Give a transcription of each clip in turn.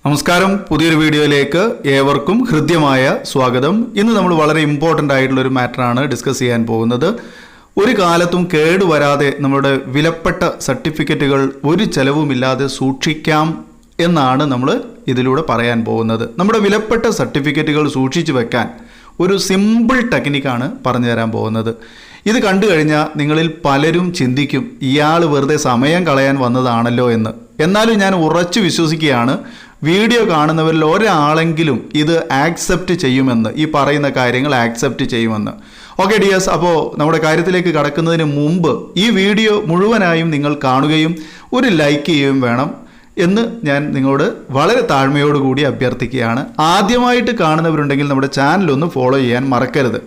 നമസ്കാരം, പുതിയൊരു വീഡിയോയിലേക്ക് ഏവർക്കും ഹൃദ്യമായ സ്വാഗതം. ഇന്ന് നമ്മൾ വളരെ ഇമ്പോർട്ടൻ്റ് ആയിട്ടുള്ള ഒരു മാറ്ററാണ് ഡിസ്കസ് ചെയ്യാൻ പോകുന്നത്. ഒരു കാലത്തും കേടുവരാതെ നമ്മുടെ വിലപ്പെട്ട സർട്ടിഫിക്കറ്റുകൾ ഒരു ചെലവുമില്ലാതെ സൂക്ഷിക്കാം എന്നാണ് നമ്മൾ ഇതിലൂടെ പറയാൻ പോകുന്നത്. നമ്മുടെ വിലപ്പെട്ട സർട്ടിഫിക്കറ്റുകൾ സൂക്ഷിച്ചു വെക്കാൻ ഒരു സിമ്പിൾ ടെക്നിക്കാണ് പറഞ്ഞു തരാൻ പോകുന്നത്. ഇത് കണ്ടു കഴിഞ്ഞാൽ നിങ്ങളിൽ പലരും ചിന്തിക്കും, ഇയാൾ വെറുതെ സമയം കളയാൻ വന്നതാണല്ലോ എന്ന്. എന്നാലും ഞാൻ ഉറച്ചു വിശ്വസിക്കുകയാണ്, വീഡിയോ കാണുന്നവരിൽ ഒരാളെങ്കിലും ഇത് ആക്സെപ്റ്റ് ചെയ്യുമെന്ന്, ഈ പറയുന്ന കാര്യങ്ങൾ ആക്സെപ്റ്റ് ചെയ്യുമെന്ന്. ഓക്കെ ഡിയേഴ്സ്, അപ്പോൾ നമ്മുടെ കാര്യത്തിലേക്ക് കടക്കുന്നതിന് മുമ്പ് ഈ വീഡിയോ മുഴുവനായും നിങ്ങൾ കാണുകയും ഒരു ലൈക്ക് ചെയ്യുകയും വേണം എന്ന് ഞാൻ നിങ്ങളോട് വളരെ താഴ്മയോടുകൂടി അഭ്യർത്ഥിക്കുകയാണ്. ആദ്യമായിട്ട് കാണുന്നവരുണ്ടെങ്കിൽ നമ്മുടെ ചാനലൊന്ന് ഫോളോ ചെയ്യാൻ മറക്കരുത്.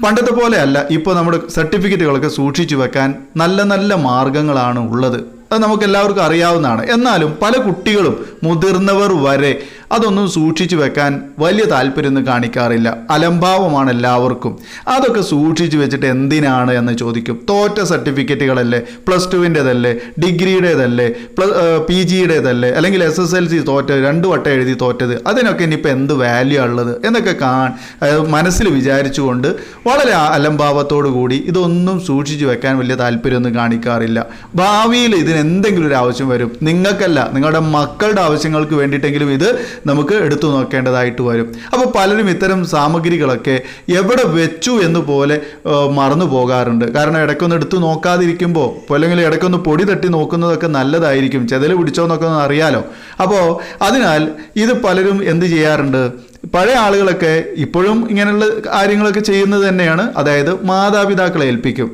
പണ്ടത്തെ പോലെ അല്ല, ഇപ്പോൾ നമ്മുടെ സർട്ടിഫിക്കറ്റുകളൊക്കെ സൂക്ഷിച്ചു വെക്കാൻ നല്ല നല്ല മാർഗങ്ങളാണ് ഉള്ളത്. അത് നമുക്ക് എല്ലാവർക്കും അറിയാവുന്നതാണ്. എന്നാലും പല കുട്ടികളും മുതിർന്നവർ വരെ അതൊന്നും സൂക്ഷിച്ചു വെക്കാൻ വലിയ താല്പര്യമൊന്നും കാണിക്കാറില്ല. അലംഭാവമാണ് എല്ലാവർക്കും. അതൊക്കെ സൂക്ഷിച്ചു വെച്ചിട്ട് എന്തിനാണ് എന്ന് ചോദിക്കും. തോറ്റ സർട്ടിഫിക്കറ്റുകളല്ലേ, പ്ലസ് 2-ൻ്റെതല്ലേ, ഡിഗ്രിയുടേതല്ലേ, PG-യുടേതല്ലേ, അല്ലെങ്കിൽ SSLC തോറ്റ 2 വട്ടം എഴുതി തോറ്റത്, അതിനൊക്കെ ഇനിയിപ്പോൾ എന്ത് വാല്യൂ ഉള്ളത് എന്നൊക്കെ മനസ്സിൽ വിചാരിച്ചുകൊണ്ട് വളരെ അലംഭാവത്തോടു കൂടി ഇതൊന്നും സൂക്ഷിച്ചു വെക്കാൻ വലിയ താല്പര്യമൊന്നും കാണിക്കാറില്ല. ഭാവിയിൽ ഇതിന് എന്തെങ്കിലും ഒരു ആവശ്യം വരും. നിങ്ങൾക്കല്ല, നിങ്ങളുടെ മക്കളുടെ ആവശ്യങ്ങൾക്ക് വേണ്ടിയിട്ടെങ്കിലും ഇത് നമുക്ക് എടുത്തു നോക്കേണ്ടതായിട്ട് വരും. അപ്പോൾ പലരും ഇത്തരം സാമഗ്രികളൊക്കെ എവിടെ വെച്ചു എന്ന് പോലെ മറന്നു പോകാറുണ്ട്. കാരണം ഇടയ്ക്കൊന്ന് എടുത്തു നോക്കാതിരിക്കുമ്പോൾ, അല്ലെങ്കിൽ ഇടയ്ക്കൊന്ന് പൊടി തട്ടി നോക്കുന്നതൊക്കെ നല്ലതായിരിക്കും. ചെതല് പിടിച്ചോന്നൊക്കെ ഒന്ന് അറിയാലോ. അപ്പോൾ അതിനാൽ ഇത് പലരും എന്ത് ചെയ്യാറുണ്ട്, പഴയ ആളുകളൊക്കെ ഇപ്പോഴും ഇങ്ങനെയുള്ള കാര്യങ്ങളൊക്കെ ചെയ്യുന്നത് തന്നെയാണ്. അതായത് മാതാപിതാക്കളെ ഏൽപ്പിക്കും.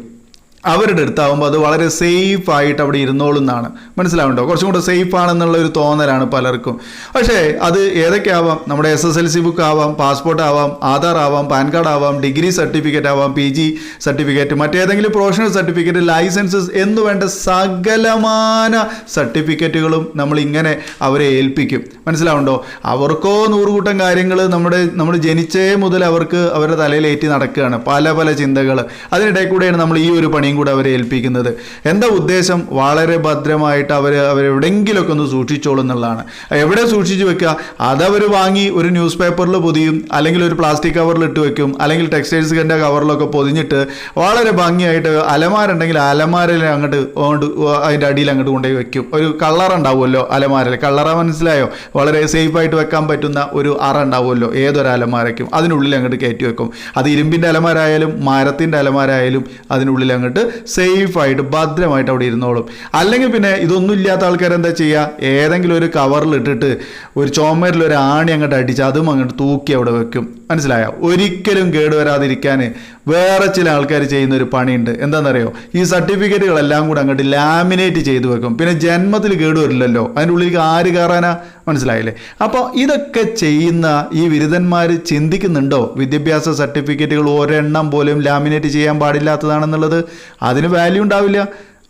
അവരുടെ അടുത്താവുമ്പോൾ അത് വളരെ സേഫായിട്ട് അവിടെ ഇരുന്നോളുന്നാണ്. മനസ്സിലാവുന്നുണ്ടോ? കുറച്ചും കൂടെ സേഫ് ആണെന്നുള്ള ഒരു തോന്നലാണ് പലർക്കും. പക്ഷേ അത് ഏതൊക്കെ ആവാം, നമ്മുടെ SSLC ബുക്ക് ആവാം, പാസ്പോർട്ട് ആവാം, ആധാർ ആവാം, പാൻ കാർഡ് ആവാം, ഡിഗ്രി സർട്ടിഫിക്കറ്റ് ആവാം, PG സർട്ടിഫിക്കറ്റ്, മറ്റേതെങ്കിലും പ്രൊഫഷണൽ സർട്ടിഫിക്കറ്റ്, ലൈസൻസസ് എന്ന് വേണ്ട സകലമാന സർട്ടിഫിക്കറ്റുകളും നമ്മൾ ഇങ്ങനെ അവരെ ഏൽപ്പിക്കും. മനസ്സിലാവുന്നുണ്ടോ? അവർക്കോ 100 കൂട്ടം കാര്യങ്ങൾ നമ്മൾ ജനിച്ചേ മുതൽ അവരുടെ തലയിലേറ്റി നടക്കുകയാണ്, പല പല ചിന്തകൾ. അതിനിടയിൽ കൂടെയാണ് നമ്മൾ ഈ ഒരു പണി കൂടെ അവരെ ഏൽപ്പിക്കുന്നത്. എന്താ ഉദ്ദേശം? വളരെ ഭദ്രമായിട്ട് അവരെവിടെങ്കിലുമൊക്കെ ഒന്ന് സൂക്ഷിച്ചോളും എന്നുള്ളതാണ്. എവിടെ സൂക്ഷിച്ചു വെക്കുക? അതവർ വാങ്ങി ഒരു ന്യൂസ് പേപ്പറിൽ പൊതിയും, അല്ലെങ്കിൽ ഒരു പ്ലാസ്റ്റിക് കവറിൽ ഇട്ട് വെക്കും, അല്ലെങ്കിൽ ടെക്സ്റ്റൈൽസിൻ്റെ കവറിലൊക്കെ പൊതിഞ്ഞിട്ട് വളരെ ഭംഗിയായിട്ട് അലമാരുണ്ടെങ്കിൽ അലമാരയിൽ അങ്ങോട്ട് അതിൻ്റെ അടിയിൽ അങ്ങോട്ട് കൊണ്ടുപോയി വെക്കും. ഒരു കള്ളറ ഉണ്ടാവുമല്ലോ അലമാരയിൽ, കള്ളറ മനസ്സിലായോ? വളരെ സേഫായിട്ട് വെക്കാൻ പറ്റുന്ന ഒരു അറ ഉണ്ടാവുമല്ലോ ഏതൊരു അലമാരയ്ക്കും, അതിനുള്ളിൽ അങ്ങോട്ട് കയറ്റി വെക്കും. അത് ഇരുമ്പിൻ്റെ അലമാരായാലും മരത്തിൻ്റെ അലമാരായാലും അതിനുള്ളിൽ അങ്ങോട്ട് സേഫായിട്ട് ഭദ്രമായിട്ട് അവിടെ ഇരുന്നോളും. അല്ലെങ്കിൽ പിന്നെ ഇതൊന്നും ഇല്ലാത്ത ആൾക്കാരെന്താ ചെയ്യുക, ഏതെങ്കിലും ഒരു കവറിൽ ഇട്ടിട്ട് ഒരു ചുമരിൽ ഒരു ആണി അങ്ങോട്ട് അടിച്ച് അതും അങ്ങോട്ട് തൂക്കി അവിടെ വെക്കും. മനസ്സിലായോ? ഒരിക്കലും കേടുവരാതിരിക്കാൻ വേറെ ചില ആൾക്കാർ ചെയ്യുന്ന ഒരു പണിയുണ്ട്. എന്താണെന്നറിയോ? ഈ സർട്ടിഫിക്കറ്റുകളെല്ലാം കൂടെ അങ്ങോട്ട് ലാമിനേറ്റ് ചെയ്ത് വെക്കും. പിന്നെ ജന്മത്തിൽ കേടുവരില്ലല്ലോ, അതിൻ്റെ ഉള്ളിലേക്ക് ആര് കയറാനാ? മനസ്സിലായില്ലേ? അപ്പോൾ ഇതൊക്കെ ചെയ്യുന്ന ഈ ബിരുദന്മാർ ചിന്തിക്കുന്നുണ്ടോ വിദ്യാഭ്യാസ സർട്ടിഫിക്കറ്റുകൾ ഒരെണ്ണം പോലും ലാമിനേറ്റ് ചെയ്യാൻ പാടില്ലാത്തതാണെന്നുള്ളത്? അതിന് വാല്യൂ ഉണ്ടാവില്ല.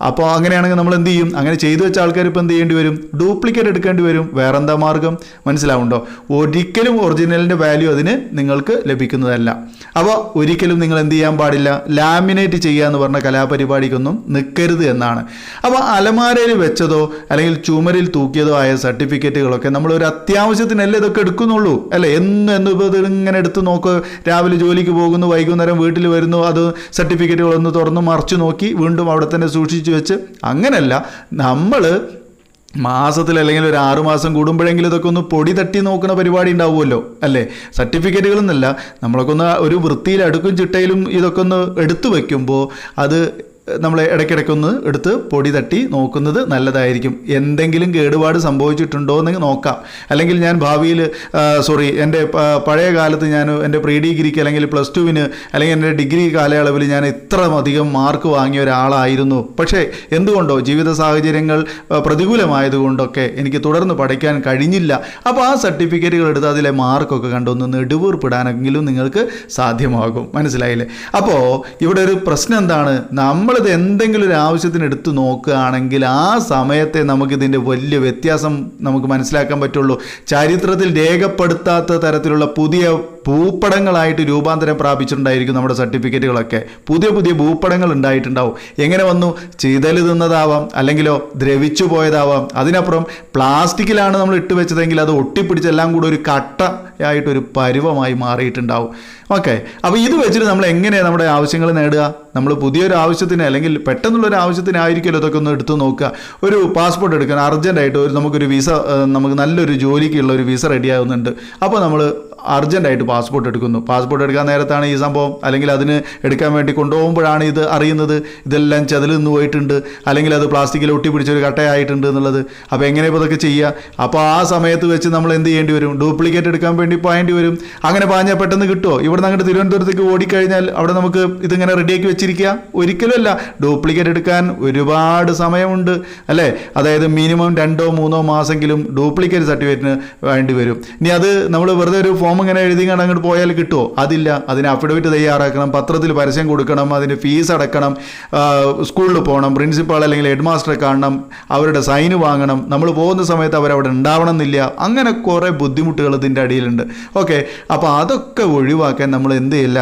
അപ്പോൾ അങ്ങനെയാണെങ്കിൽ നമ്മൾ എന്ത് ചെയ്യും? അങ്ങനെ ചെയ്തു വെച്ച ആൾക്കാർ ഇപ്പോൾ എന്ത് ചെയ്യേണ്ടി വരും? ഡ്യൂപ്ലിക്കേറ്റ് എടുക്കേണ്ടി വരും. വേറെന്താ മാർഗം? മനസ്സിലാവുണ്ടോ? ഒരിക്കലും ഒറിജിനലിൻ്റെ വാല്യൂ അതിന് നിങ്ങൾക്ക് ലഭിക്കുന്നതല്ല. അപ്പോൾ ഒരിക്കലും നിങ്ങൾ എന്ത് ചെയ്യാൻ പാടില്ല? ലാമിനേറ്റ് ചെയ്യുക എന്ന് പറഞ്ഞ കലാപരിപാടിക്കൊന്നും നിൽക്കരുത് എന്നാണ്. അപ്പോൾ അലമാരയിൽ വെച്ചതോ അല്ലെങ്കിൽ ചുമരിൽ തൂക്കിയതോ ആയ സർട്ടിഫിക്കറ്റുകളൊക്കെ നമ്മൾ ഒരു അത്യാവശ്യത്തിനല്ലേ ഇതൊക്കെ എടുക്കുന്നുള്ളൂ, അല്ലേ? എന്നിപ്പോൾ ഇതിങ്ങനെ എടുത്ത് നോക്കുക. രാവിലെ ജോലിക്ക് പോകുന്നു, വൈകുന്നേരം വീട്ടിൽ വരുന്നു, അത് സർട്ടിഫിക്കറ്റുകളൊന്ന് തുറന്ന് മറിച്ച് നോക്കി വീണ്ടും അവിടെ തന്നെ സൂക്ഷിച്ചു വെച്ച്. അങ്ങനല്ല, നമ്മൾ മാസത്തിൽ അല്ലെങ്കിൽ ഒരു 6 മാസം കൂടുമ്പോഴെങ്കിലും ഇതൊക്കെ ഒന്ന് പൊടി തട്ടി നോക്കുന്ന പരിപാടി ഉണ്ടാവുമല്ലോ, അല്ലേ? സർട്ടിഫിക്കറ്റുകളെന്നല്ല, നമ്മളൊക്കെ ഒന്ന് ഒരു വൃത്തിയിൽ അടുക്കും ചിട്ടയിലും ഇതൊക്കെ ഒന്ന് എടുത്തു വയ്ക്കുമ്പോൾ അത് നമ്മൾ ഇടയ്ക്കിടയ്ക്കൊന്ന് എടുത്ത് പൊടി തട്ടി നോക്കുന്നത് നല്ലതായിരിക്കും. എന്തെങ്കിലും കേടുപാട് സംഭവിച്ചിട്ടുണ്ടോ എന്ന് നോക്കാം. അല്ലെങ്കിൽ ഞാൻ ഭാവിയിൽ എൻ്റെ പഴയ കാലത്ത് ഞാൻ എൻ്റെ പ്രീ ഡിഗ്രിക്ക് അല്ലെങ്കിൽ +2-ന് അല്ലെങ്കിൽ എൻ്റെ ഡിഗ്രി കാലയളവിൽ ഞാൻ ഇത്ര അധികം മാർക്ക് വാങ്ങിയ ഒരാളായിരുന്നു. പക്ഷേ എന്തുകൊണ്ടോ ജീവിത സാഹചര്യങ്ങൾ പ്രതികൂലമായതുകൊണ്ടൊക്കെ എനിക്ക് തുടർന്ന് പഠിക്കാൻ കഴിഞ്ഞില്ല. അപ്പോൾ ആ സർട്ടിഫിക്കറ്റുകൾ എടുത്ത് അതിലെ മാർക്കൊക്കെ കണ്ടൊന്ന് നെടുവീർപ്പിടാനെങ്കിലും നിങ്ങൾക്ക് സാധ്യമാകും. മനസ്സിലായില്ലേ? അപ്പോൾ ഇവിടെ ഒരു പ്രശ്നം എന്താണ്? നമ്മളിത് എന്തെങ്കിലും ഒരു ആവശ്യത്തിന് എടുത്ത് നോക്കുകയാണെങ്കിൽ ആ സമയത്തെ നമുക്കിതിൻ്റെ വലിയ വ്യത്യാസം നമുക്ക് മനസ്സിലാക്കാൻ പറ്റുള്ളൂ. ചരിത്രത്തിൽ രേഖപ്പെടുത്താത്ത തരത്തിലുള്ള പുതിയ ഭൂപടങ്ങളായിട്ട് രൂപാന്തരം പ്രാപിച്ചിട്ടുണ്ടായിരിക്കും നമ്മുടെ സർട്ടിഫിക്കറ്റുകളൊക്കെ. പുതിയ പുതിയ ഭൂപടങ്ങൾ ഉണ്ടായിട്ടുണ്ടാവും. എങ്ങനെ വന്നു? ചിതൽ തിന്നതാവാം, അല്ലെങ്കിലോ ദ്രവിച്ചു പോയതാവാം. അതിനപ്പുറം പ്ലാസ്റ്റിക്കിലാണ് നമ്മൾ ഇട്ട് വെച്ചതെങ്കിൽ അത് ഒട്ടിപ്പിടിച്ചെല്ലാം കൂടെ ഒരു കട്ടയായിട്ടൊരു പരുവമായി മാറിയിട്ടുണ്ടാവും. ഓക്കെ, അപ്പോൾ ഇത് വെച്ചിട്ട് നമ്മൾ എങ്ങനെയാണ് നമ്മുടെ ആവശ്യങ്ങൾ നേടുക? നമ്മൾ പുതിയൊരു ആവശ്യത്തിന് അല്ലെങ്കിൽ പെട്ടെന്നുള്ളൊരു ആവശ്യത്തിനായിരിക്കുമല്ലോ ഇതൊക്കെ ഒന്ന് എടുത്തു നോക്കുക. ഒരു പാസ്പോർട്ട് എടുക്കാൻ അർജൻറ്റായിട്ട് നമുക്കൊരു വിസ, നമുക്ക് നല്ലൊരു ജോലിക്കുള്ള ഒരു വിസ റെഡി ആവുന്നുണ്ട്. അപ്പോൾ നമ്മൾ അർജൻറ്റായിട്ട് പാസ്പോർട്ട് എടുക്കുന്നു. പാസ്പോർട്ട് എടുക്കാൻ നേരത്താണ് ഈ സംഭവം, അല്ലെങ്കിൽ അതിന് എടുക്കാൻ വേണ്ടി കൊണ്ടുപോകുമ്പോഴാണ് ഇത് അറിയുന്നത് ഇതെല്ലാം ചതിൽ നിന്ന് പോയിട്ടുണ്ട്, അല്ലെങ്കിൽ അത് പ്ലാസ്റ്റിക്കിൽ ഒട്ടിപ്പിടിച്ചൊരു കട്ടയായിട്ടുണ്ട് എന്നുള്ളത്. അപ്പോൾ എങ്ങനെ ഇപ്പോൾ ഇതൊക്കെ ചെയ്യുക? അപ്പോൾ ആ സമയത്ത് വെച്ച് നമ്മൾ എന്ത് ചെയ്യേണ്ടി വരും? ഡ്യൂപ്ലിക്കേറ്റ് എടുക്കാൻ വേണ്ടി പോയേണ്ടി വരും. അങ്ങനെ പാഞ്ഞാൽ പെട്ടെന്ന് കിട്ടുമോ? ഇവിടെ നിന്ന് അങ്ങോട്ട് തിരുവനന്തപുരത്തേക്ക് ഓടിക്കഴിഞ്ഞാൽ അവിടെ നമുക്ക് ഇതിങ്ങനെ റെഡിയാക്കി വെച്ചിരിക്കുക? ഒരിക്കലുമല്ല. ഡ്യൂപ്ലിക്കേറ്റ് എടുക്കാൻ ഒരുപാട് സമയമുണ്ട് അല്ലേ? അതായത് മിനിമം 2-3 മാസമെങ്കിലും ഡ്യൂപ്ലിക്കേറ്റ് സർട്ടിഫിക്കറ്റിന് വേണ്ടി വരും. ഇനി അത് നമ്മൾ വെറുതെ ഒരു ഫോം ഇങ്ങനെ എഴുതി അങ്ങോട്ട് പോയാൽ കിട്ടുമോ? അതില്ല. അതിന് അഫിഡവിറ്റ് തയ്യാറാക്കണം, പത്രത്തിൽ പരസ്യം കൊടുക്കണം, അതിന് ഫീസ് അടക്കണം, സ്കൂളിൽ പോകണം, പ്രിൻസിപ്പാൾ അല്ലെങ്കിൽ ഹെഡ് മാസ്റ്ററെ കാണണം, അവരുടെ സൈന് വാങ്ങണം, നമ്മൾ പോകുന്ന സമയത്ത് അവരവിടെ ഉണ്ടാവണം എന്നില്ല. അങ്ങനെ കുറേ ബുദ്ധിമുട്ടുകൾ ഇതിൻ്റെ അടിയിലുണ്ട്. ഓക്കെ, അപ്പോൾ അതൊക്കെ ഒഴിവാക്കാൻ നമ്മൾ എന്ത് ചെയ്യില്ല?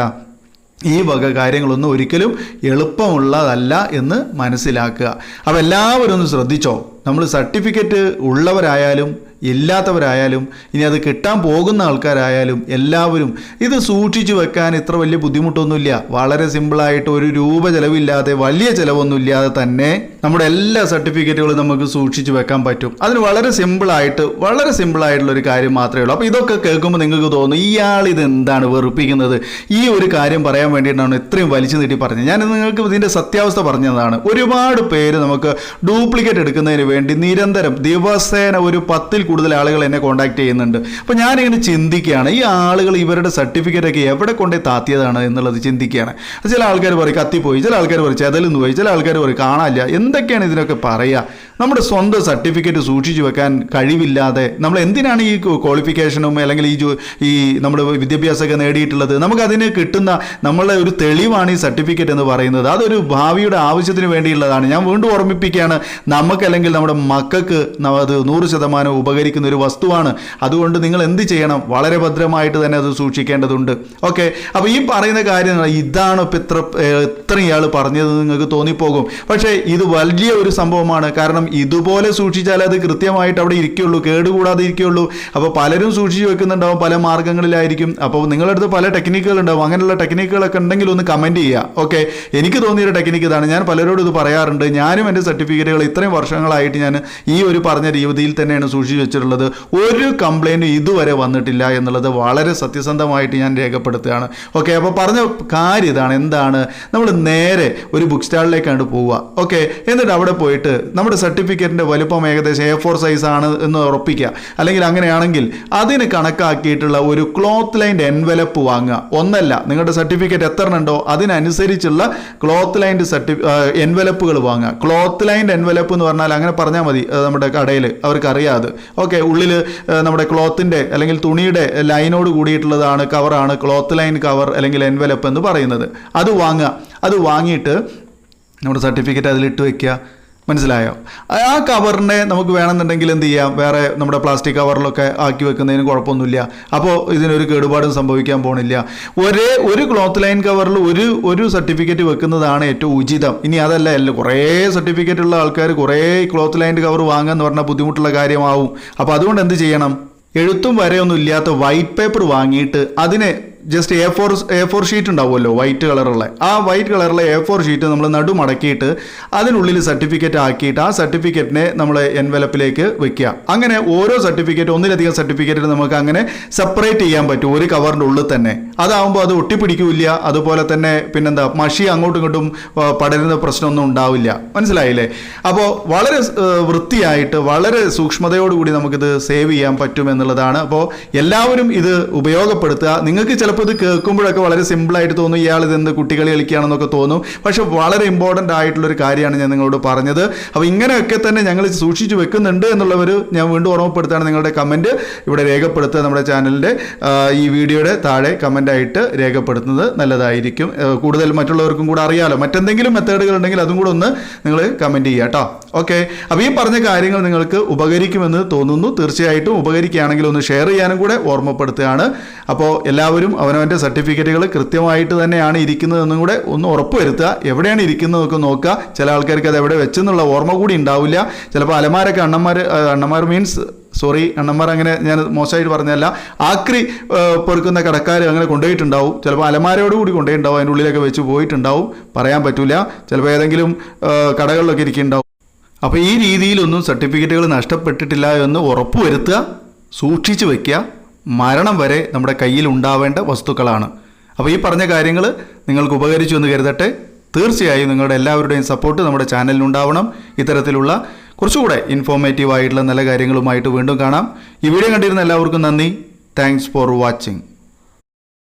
ഈ വക കാര്യങ്ങളൊന്നും ഒരിക്കലും എളുപ്പമുള്ളതല്ല എന്ന് മനസ്സിലാക്കുക. അപ്പോൾ എല്ലാവരും ഒന്ന് ശ്രദ്ധിച്ചോ. നമ്മൾ സർട്ടിഫിക്കറ്റ് ഉള്ളവരായാലും ഇല്ലാത്തവരായാലും ഇനി അത് കിട്ടാൻ പോകുന്ന ആൾക്കാരായാലും എല്ലാവരും ഇത് സൂക്ഷിച്ചു വെക്കാൻ ഇത്ര വലിയ ബുദ്ധിമുട്ടൊന്നുമില്ല. വളരെ സിമ്പിളായിട്ട് ഒരു രൂപ ചിലവില്ലാതെ, വലിയ ചിലവൊന്നുമില്ലാതെ തന്നെ നമ്മുടെ എല്ലാ സർട്ടിഫിക്കറ്റുകളും നമുക്ക് സൂക്ഷിച്ചു വെക്കാൻ പറ്റും. അതിന് വളരെ സിമ്പിളായിട്ടുള്ളൊരു കാര്യം മാത്രമേ ഉള്ളൂ. അപ്പോൾ ഇതൊക്കെ കേൾക്കുമ്പോൾ നിങ്ങൾക്ക് തോന്നും ഇയാൾ ഇതെന്താണ് വെറുപ്പിക്കുന്നത്, ഈ ഒരു കാര്യം പറയാൻ വേണ്ടിയിട്ടാണ് ഇത്രയും വലിച്ചു നീട്ടി പറഞ്ഞത്. ഞാൻ നിങ്ങൾക്ക് ഇതിൻ്റെ സത്യാവസ്ഥ പറഞ്ഞതാണ്. ഒരുപാട് പേര് നമുക്ക് ഡ്യൂപ്ലിക്കേറ്റ് എടുക്കുന്നതിന് വേണ്ടി നിരന്തരം ദിവസേന ഒരു 10-ൽ കൂടുതൽ ആളുകൾ എന്നെ കോൺടാക്ട് ചെയ്യുന്നുണ്ട്. അപ്പോൾ ഞാനിങ്ങനെ ചിന്തിക്കുകയാണ്, ഈ ആളുകൾ ഇവരുടെ സർട്ടിഫിക്കറ്റൊക്കെ എവിടെ കൊണ്ടേ താത്തിയതാണ് എന്നുള്ളത് ചിന്തിക്കുകയാണ്. ചില ആൾക്കാർ പറയും കത്തിപ്പോയി, ചില ആൾക്കാർ പറയും ചെതലെന്ന് പോയി, ചില ആൾക്കാർ പറയും കാണാനില്ല. എന്തൊക്കെയാണ് ഇതിനൊക്കെ പറയുക? നമ്മുടെ സ്വന്തം സർട്ടിഫിക്കറ്റ് സൂക്ഷിച്ചു വെക്കാൻ കഴിവില്ലാതെ നമ്മൾ എന്തിനാണ് ഈ ക്വാളിഫിക്കേഷനും അല്ലെങ്കിൽ ഈ നമ്മുടെ വിദ്യാഭ്യാസമൊക്കെ നേടിയിട്ടുള്ളത്? നമുക്കതിന് കിട്ടുന്ന നമ്മളുടെ ഒരു തെളിവാണ് ഈ സർട്ടിഫിക്കറ്റ് എന്ന് പറയുന്നത്. അതൊരു ഭാവിയുടെ ആവശ്യത്തിന് വേണ്ടിയുള്ളതാണ്. ഞാൻ വീണ്ടും ഓർമ്മിപ്പിക്കുകയാണ്, നമുക്കല്ലെങ്കിൽ നമ്മുടെ മക്കൾക്ക് അത് 100% ഉപകരിക്കുന്ന ഒരു വസ്തുവാണ്. അതുകൊണ്ട് നിങ്ങൾ എന്ത് ചെയ്യണം? വളരെ ഭദ്രമായിട്ട് തന്നെ അത് സൂക്ഷിക്കേണ്ടതുണ്ട്. ഓക്കെ, അപ്പോൾ ഈ പറയുന്ന കാര്യങ്ങൾ ഇതാണ് ഇപ്പോൾ ഇത്രയും ഇയാൾ പറഞ്ഞത് നിങ്ങൾക്ക് തോന്നിപ്പോകും. പക്ഷേ ഇത് വലിയ ഒരു സംഭവമാണ്. കാരണം ഇതുപോലെ സൂക്ഷിച്ചാൽ അത് കൃത്യമായിട്ട് അവിടെ ഇരിക്കുകയുള്ളൂ, കേടുകൂടാതെ ഇരിക്കുകയുള്ളൂ. അപ്പോൾ പലരും സൂക്ഷിച്ച് വെക്കുന്നുണ്ടാവും, പല മാർഗ്ഗങ്ങളിലായിരിക്കും. അപ്പോൾ നിങ്ങളുടെ അടുത്ത് പല ടെക്നിക്കുകൾ ഉണ്ടാവും. അങ്ങനെയുള്ള ടെക്നിക്കുകളൊക്കെ ഉണ്ടെങ്കിൽ ഒന്ന് കമൻറ്റ് ചെയ്യുക. ഓക്കെ, എനിക്ക് തോന്നിയൊരു ടെക്നിക്ക് ഇതാണ്. ഞാൻ പലരോടും ഇത് പറയാറുണ്ട്. ഞാനും എൻ്റെ സർട്ടിഫിക്കറ്റുകൾ ഇത്രയും വർഷങ്ങളായിട്ട് ഞാൻ ഈ ഒരു പറഞ്ഞ രീതിയിൽ തന്നെയാണ് സൂക്ഷിച്ച് വെച്ചിട്ടുള്ളത്. ഒരു കംപ്ലൈൻറ്റും ഇതുവരെ വന്നിട്ടില്ല എന്നുള്ളത് വളരെ സത്യസന്ധമായിട്ട് ഞാൻ രേഖപ്പെടുത്തുകയാണ്. ഓക്കെ, അപ്പോൾ പറഞ്ഞ കാര്യം ഇതാണ്. എന്താണ്? നമ്മൾ നേരെ ഒരു ബുക്ക് സ്റ്റാളിലേക്കാണ് പോവുക. ഓക്കെ, എന്നിട്ട് അവിടെ പോയിട്ട് നമ്മുടെ സർട്ടിഫിക്കറ്റിൻ്റെ വലുപ്പം ഏകദേശം A4 സൈസ് ആണ് എന്ന് ഉറപ്പിക്കുക. അല്ലെങ്കിൽ അങ്ങനെയാണെങ്കിൽ അതിന് കണക്കാക്കിയിട്ടുള്ള ഒരു ക്ലോത്ത് ലൈൻഡ് എൻവലപ്പ് വാങ്ങുക. ഒന്നല്ല, നിങ്ങളുടെ സർട്ടിഫിക്കറ്റ് എത്ര ഉണ്ടോ അതിനനുസരിച്ചുള്ള ക്ലോത്ത് ലൈൻഡ് എൻവലപ്പുകൾ വാങ്ങുക. ക്ലോത്ത് ലൈൻഡ് എൻവലപ്പ് എന്ന് പറഞ്ഞാൽ അങ്ങനെ പറഞ്ഞാൽ മതി, നമ്മുടെ കടയിൽ അവർക്ക് അറിയാതെ. ഓക്കെ, ഉള്ളിൽ നമ്മുടെ ക്ലോത്തിൻ്റെ അല്ലെങ്കിൽ തുണിയുടെ ലൈനോട് കൂടിയിട്ടുള്ളതാണ് കവറാണ് ക്ലോത്ത് ലൈൻ കവർ അല്ലെങ്കിൽ എൻവലപ്പ് എന്ന് പറയുന്നത്. അത് വാങ്ങുക. അത് വാങ്ങിയിട്ട് നമ്മുടെ സർട്ടിഫിക്കറ്റ് അതിലിട്ട് വയ്ക്കുക. മനസ്സിലായോ? ആ കവറിനെ നമുക്ക് വേണമെന്നുണ്ടെങ്കിൽ എന്ത് ചെയ്യാം? വേറെ നമ്മുടെ പ്ലാസ്റ്റിക് കവറിലൊക്കെ ആക്കി വെക്കുന്നതിന് കുഴപ്പമൊന്നുമില്ല. അപ്പോൾ ഇതിനൊരു കേടുപാടും സംഭവിക്കാൻ പോണില്ല. ഒരു ക്ലോത്ത് ലൈൻ കവറിൽ ഒരു സർട്ടിഫിക്കറ്റ് വെക്കുന്നതാണ് ഏറ്റവും ഉചിതം. ഇനി അതല്ല, കുറേ സർട്ടിഫിക്കറ്റ് ഉള്ള ആൾക്കാർ കുറേ ക്ലോത്ത് ലൈൻ കവർ വാങ്ങുക എന്ന് പറഞ്ഞാൽ ബുദ്ധിമുട്ടുള്ള കാര്യമാവും. അപ്പോൾ അതുകൊണ്ട് എന്ത് ചെയ്യണം? എഴുത്തും വരെയൊന്നും ഇല്ലാത്ത വൈറ്റ് പേപ്പർ വാങ്ങിയിട്ട് അതിനെ ജസ്റ്റ് A4 ഷീറ്റ് ഉണ്ടാവുമല്ലോ, വൈറ്റ് കളറുള്ള. ആ വൈറ്റ് കളറിലെ A4 ഷീറ്റ് നമ്മൾ നടുമടക്കിയിട്ട് അതിനുള്ളിൽ സർട്ടിഫിക്കറ്റ് ആക്കിയിട്ട് ആ സർട്ടിഫിക്കറ്റിനെ നമ്മൾ എൻവലപ്പിലേക്ക് വെക്കുക. അങ്ങനെ ഓരോ സർട്ടിഫിക്കറ്റ്, ഒന്നിലധികം സർട്ടിഫിക്കറ്റ് നമുക്ക് അങ്ങനെ സെപ്പറേറ്റ് ചെയ്യാൻ പറ്റും ഒരു കവറിൻ്റെ ഉള്ളിൽ തന്നെ. അതാവുമ്പോൾ അത് ഒട്ടിപ്പിടിക്കില്ല. അതുപോലെ തന്നെ പിന്നെന്താ, മഷി അങ്ങോട്ടും ഇങ്ങോട്ടും പടരുന്ന പ്രശ്നമൊന്നും ഉണ്ടാവില്ല. മനസ്സിലായില്ലേ? അപ്പോൾ വളരെ വൃത്തിയായിട്ട് വളരെ സൂക്ഷ്മതയോടുകൂടി നമുക്കിത് സേവ് ചെയ്യാൻ പറ്റുമെന്നുള്ളതാണ്. അപ്പോൾ എല്ലാവരും ഇത് ഉപയോഗപ്പെടുത്തുക. നിങ്ങൾക്ക് ചിലപ്പോൾ ചിലപ്പോൾ ഇത് കേൾക്കുമ്പോഴൊക്കെ വളരെ സിമ്പിളായിട്ട് തോന്നും, ഇയാൾ ഇതെന്ത് കുട്ടികളി കളിക്കുകയാണെന്നൊക്കെ തോന്നും. പക്ഷെ വളരെ ഇമ്പോർട്ടൻ്റ് ആയിട്ടുള്ളൊരു കാര്യമാണ് ഞാൻ നിങ്ങളോട് പറഞ്ഞത്. അപ്പോൾ ഇങ്ങനെയൊക്കെ തന്നെ ഞങ്ങൾ സൂക്ഷിച്ച് വെക്കുന്നുണ്ട് എന്നുള്ളവർ ഞാൻ വീണ്ടും ഓർമ്മപ്പെടുത്തുകയാണ്. നിങ്ങളുടെ കമൻറ്റ് ഇവിടെ രേഖപ്പെടുത്തുക. നമ്മുടെ ചാനലിൻ്റെ ഈ വീഡിയോയുടെ താഴെ കമൻ്റായിട്ട് രേഖപ്പെടുത്തുന്നത് നല്ലതായിരിക്കും. കൂടുതൽ മറ്റുള്ളവർക്കും കൂടെ അറിയാമല്ലോ. മറ്റെന്തെങ്കിലും മെത്തേഡുകൾ ഉണ്ടെങ്കിൽ അതും കൂടെ ഒന്ന് നിങ്ങൾ കമൻറ്റ് ചെയ്യുക കേട്ടോ. ഓക്കെ, അപ്പോൾ ഈ പറഞ്ഞ കാര്യങ്ങൾ നിങ്ങൾക്ക് ഉപകരിക്കുമെന്ന് തോന്നുന്നു. തീർച്ചയായിട്ടും ഉപകരിക്കുകയാണെങ്കിൽ ഒന്ന് ഷെയർ ചെയ്യാനും കൂടെ ഓർമ്മപ്പെടുത്തുകയാണ്. അപ്പോൾ എല്ലാവരും അവനവൻ്റെ സർട്ടിഫിക്കറ്റുകൾ കൃത്യമായിട്ട് തന്നെയാണ് ഇരിക്കുന്നതെന്നും കൂടെ ഒന്ന് ഉറപ്പുവരുത്തുക. എവിടെയാണ് ഇരിക്കുന്നതൊക്കെ നോക്കുക. ചില ആൾക്കാർക്ക് അത് എവിടെ വെച്ചെന്നുള്ള ഓർമ്മ കൂടി ഉണ്ടാവില്ല. ചിലപ്പോൾ അലമാരൊക്കെ അണ്ണന്മാർ മീൻസ് അണ്ണന്മാർ അങ്ങനെ ഞാൻ മോശമായിട്ട് പറഞ്ഞതല്ല, ആക്രി പൊറുക്കുന്ന കടക്കാർ അങ്ങനെ കൊണ്ടുപോയിട്ടുണ്ടാവും. ചിലപ്പോൾ അലമാരയോടുകൂടി കൊണ്ടുപോയിട്ടുണ്ടാവും, അതിൻ്റെ ഉള്ളിലൊക്കെ വെച്ച് പോയിട്ടുണ്ടാവും, പറയാൻ പറ്റില്ല. ചിലപ്പോൾ ഏതെങ്കിലും കടകളിലൊക്കെ ഇരിക്കുന്നുണ്ടാവും. അപ്പോൾ ഈ രീതിയിലൊന്നും സർട്ടിഫിക്കറ്റുകൾ നഷ്ടപ്പെട്ടിട്ടില്ല എന്ന് ഉറപ്പുവരുത്തുക, സൂക്ഷിച്ചു വയ്ക്കുക. മരണം വരെ നമ്മുടെ കയ്യിൽ ഉണ്ടാവേണ്ട വസ്തുക്കളാണ്. അപ്പോൾ ഈ പറഞ്ഞ കാര്യങ്ങൾ നിങ്ങൾക്ക് ഉപകരിച്ചു എന്ന് കരുതട്ടെ. തീർച്ചയായും നിങ്ങളുടെ എല്ലാവരുടെയും സപ്പോർട്ട് നമ്മുടെ ചാനലിനുണ്ടാവണം. ഇത്തരത്തിലുള്ള കുറച്ചുകൂടെ ഇൻഫോർമേറ്റീവ് ആയിട്ടുള്ള നല്ല കാര്യങ്ങളുമായിട്ട് വീണ്ടും കാണാം. ഈ വീഡിയോ കണ്ടിരുന്ന എല്ലാവർക്കും നന്ദി. Thanks for watching.